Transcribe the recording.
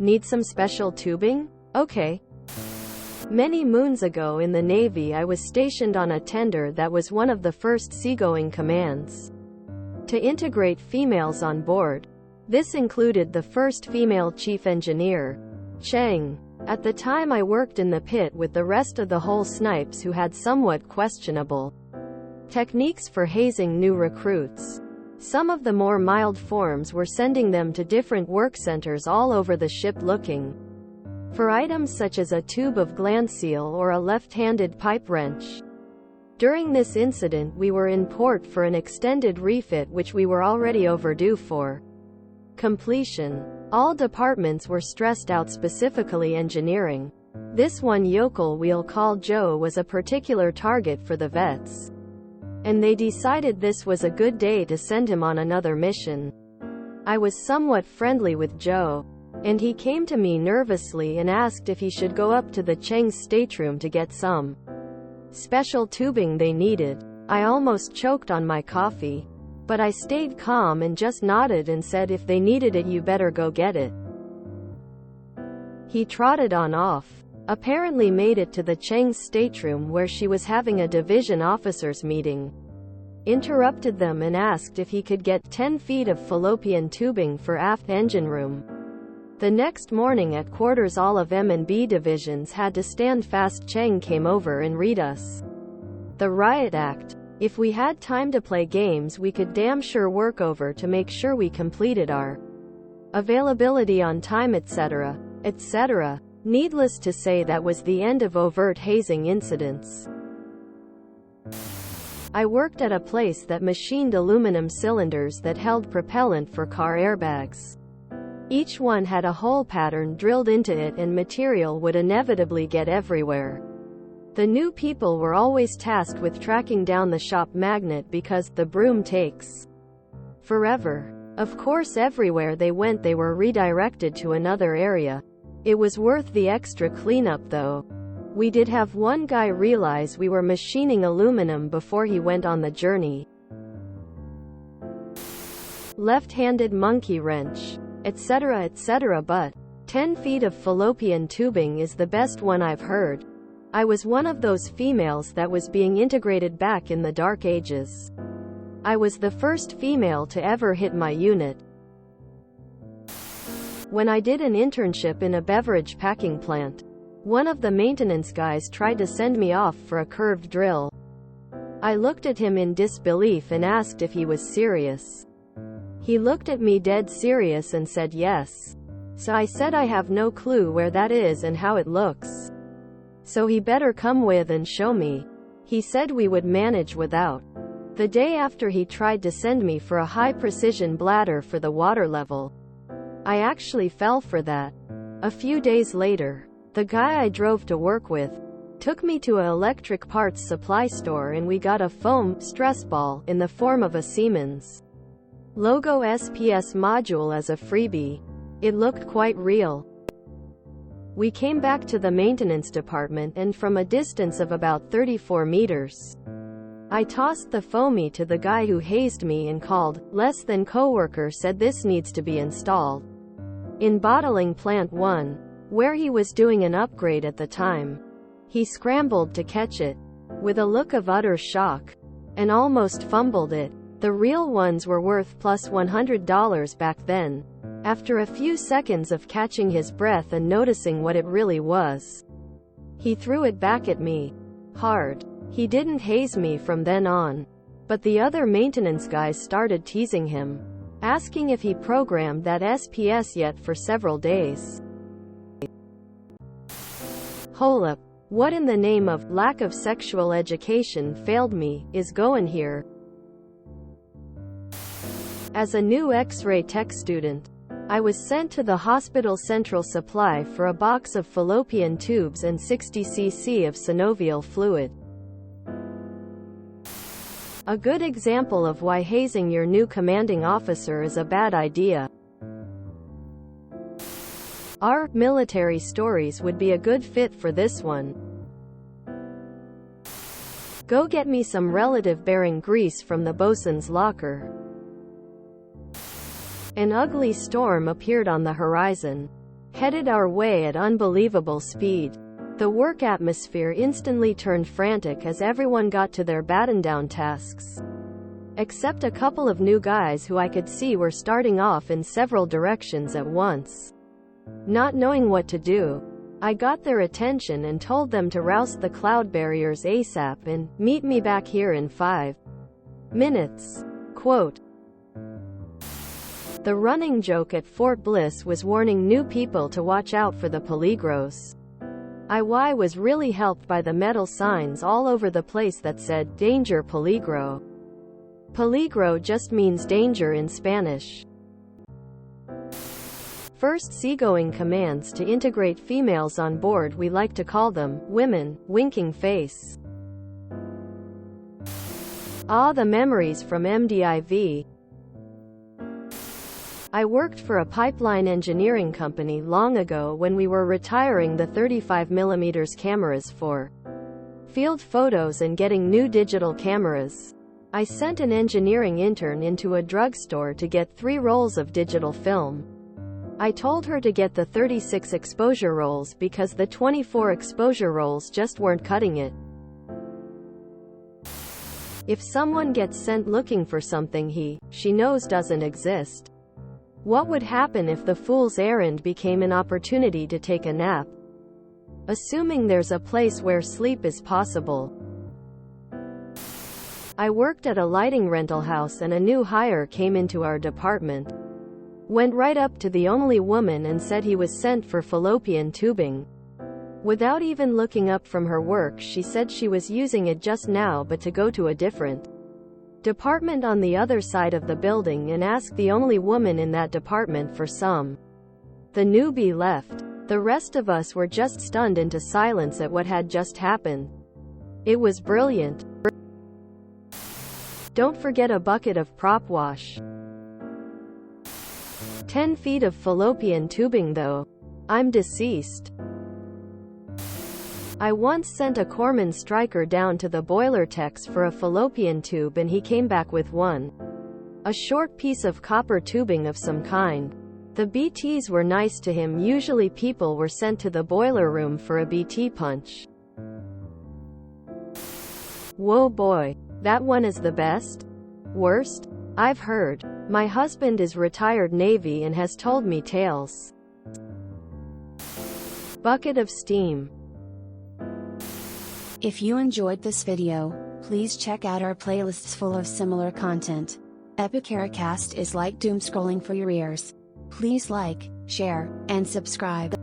Need some special tubing? Okay. Many moons ago in the Navy, I was stationed on a tender that was one of the first seagoing commands to integrate females on board. This included the first female chief engineer, Cheng. At the time, I worked in the pit with the rest of the whole snipes who had somewhat questionable techniques for hazing new recruits. Some of the more mild forms were sending them to different work centers all over the ship looking for items such as a tube of gland seal or a left-handed pipe wrench. During this incident, we were in port for an extended refit which we were already overdue for completion. All departments were stressed out, specifically engineering. This one yokel we'll call Joe was a particular target for the vets, and they decided this was a good day to send him on another mission. I was somewhat friendly with Joe, and he came to me nervously and asked if he should go up to the Cheng's stateroom to get some special tubing they needed. I almost choked on my coffee, but I stayed calm and just nodded and said, if they needed it, you better go get it. He trotted on off, apparently made it to the Cheng's stateroom where she was having a division officers meeting, interrupted them and asked if he could get 10 feet of fallopian tubing for aft engine room. The next morning at quarters, all of M and B divisions had to stand fast. Cheng came over and read us the riot act. If we had time to play games, we could damn sure work over to make sure we completed our availability on time, etc., etc. Needless to say, that was the end of overt hazing incidents. I worked at a place that machined aluminum cylinders that held propellant for car airbags. Each one had a hole pattern drilled into it, and material would inevitably get everywhere. The new people were always tasked with tracking down the shop magnet because the broom takes forever. Of course, everywhere they went, they were redirected to another area. It was worth the extra cleanup though. We did have one guy realize we were machining aluminum before he went on the journey. Left-handed monkey wrench, etc., etc. But 10 feet of fallopian tubing is the best one I've heard. I was one of those females that was being integrated back in the dark ages. I was the first female to ever hit my unit. When I did an internship in a beverage packing plant, one of the maintenance guys tried to send me off for a curved drill. I looked at him in disbelief and asked if he was serious. He looked at me dead serious and said yes. So I said I have no clue where that is and how it looks. So he better come with and show me. He said we would manage without. The day after, he tried to send me for a high-precision bladder for the water level. I actually fell for that. A few days later, the guy I drove to work with took me to an electric parts supply store, and we got a foam stress ball in the form of a Siemens logo SPS module as a freebie. It looked quite real. We came back to the maintenance department, and from a distance of about 34 meters, I tossed the foamy to the guy who hazed me and called. Less than coworker said this needs to be installed in bottling plant 1, where he was doing an upgrade at the time. He scrambled to catch it with a look of utter shock and almost fumbled it. The real ones were worth plus $100 back then. After a few seconds of catching his breath and noticing what it really was, he threw it back at me hard. He didn't haze me from then on, but the other maintenance guys started teasing him, asking if he programmed that SPS yet for several days. Hold up. What in the name of lack of sexual education failed me is going here? As a new X-ray tech student, I was sent to the hospital central supply for a box of fallopian tubes and 60 cc of synovial fluid. A good example of why hazing your new commanding officer is a bad idea. Our military stories would be a good fit for this one. Go get me some relative bearing grease from the bosun's locker. An ugly storm appeared on the horizon. headed our way at unbelievable speed. The work atmosphere instantly turned frantic as everyone got to their batten-down tasks. Except a couple of new guys who I could see were starting off in several directions at once. Not knowing what to do, I got their attention and told them to roust the cloud barriers ASAP and meet me back here in 5 minutes. Quote. The running joke at Fort Bliss was warning new people to watch out for the peligros. I was really helped by the metal signs all over the place that said, "Danger Peligro." Peligro just means danger in Spanish. First seagoing commands to integrate females on board. We like to call them women, winking face. Ah, the memories from MDIV. I worked for a pipeline engineering company long ago when we were retiring the 35mm cameras for field photos and getting new digital cameras. I sent an engineering intern into a drugstore to get 3 rolls of digital film. I told her to get the 36 exposure rolls because the 24 exposure rolls just weren't cutting it. If someone gets sent looking for something she knows doesn't exist, what would happen if the fool's errand became an opportunity to take a nap? Assuming there's a place where sleep is possible. I worked at a lighting rental house and a new hire came into our department. Went right up to the only woman and said he was sent for fallopian tubing. Without even looking up from her work, she said she was using it just now but to go to a different department on the other side of the building and asked the only woman in that department for some. The newbie left. The rest of us were just stunned into silence at what had just happened. It was brilliant. Don't forget a bucket of prop wash. 10 feet of fallopian tubing though. I'm deceased. I once sent a corpsman striker down to the boiler techs for a fallopian tube and he came back with one. A short piece of copper tubing of some kind. The BTs were nice to him. Usually people were sent to the boiler room for a BT punch. Whoa boy. That one is the best? Worst? I've heard. My husband is retired Navy and has told me tales. Bucket of steam. If you enjoyed this video, please check out our playlists full of similar content. Epicaricast is like doom scrolling for your ears. Please like, share, and subscribe.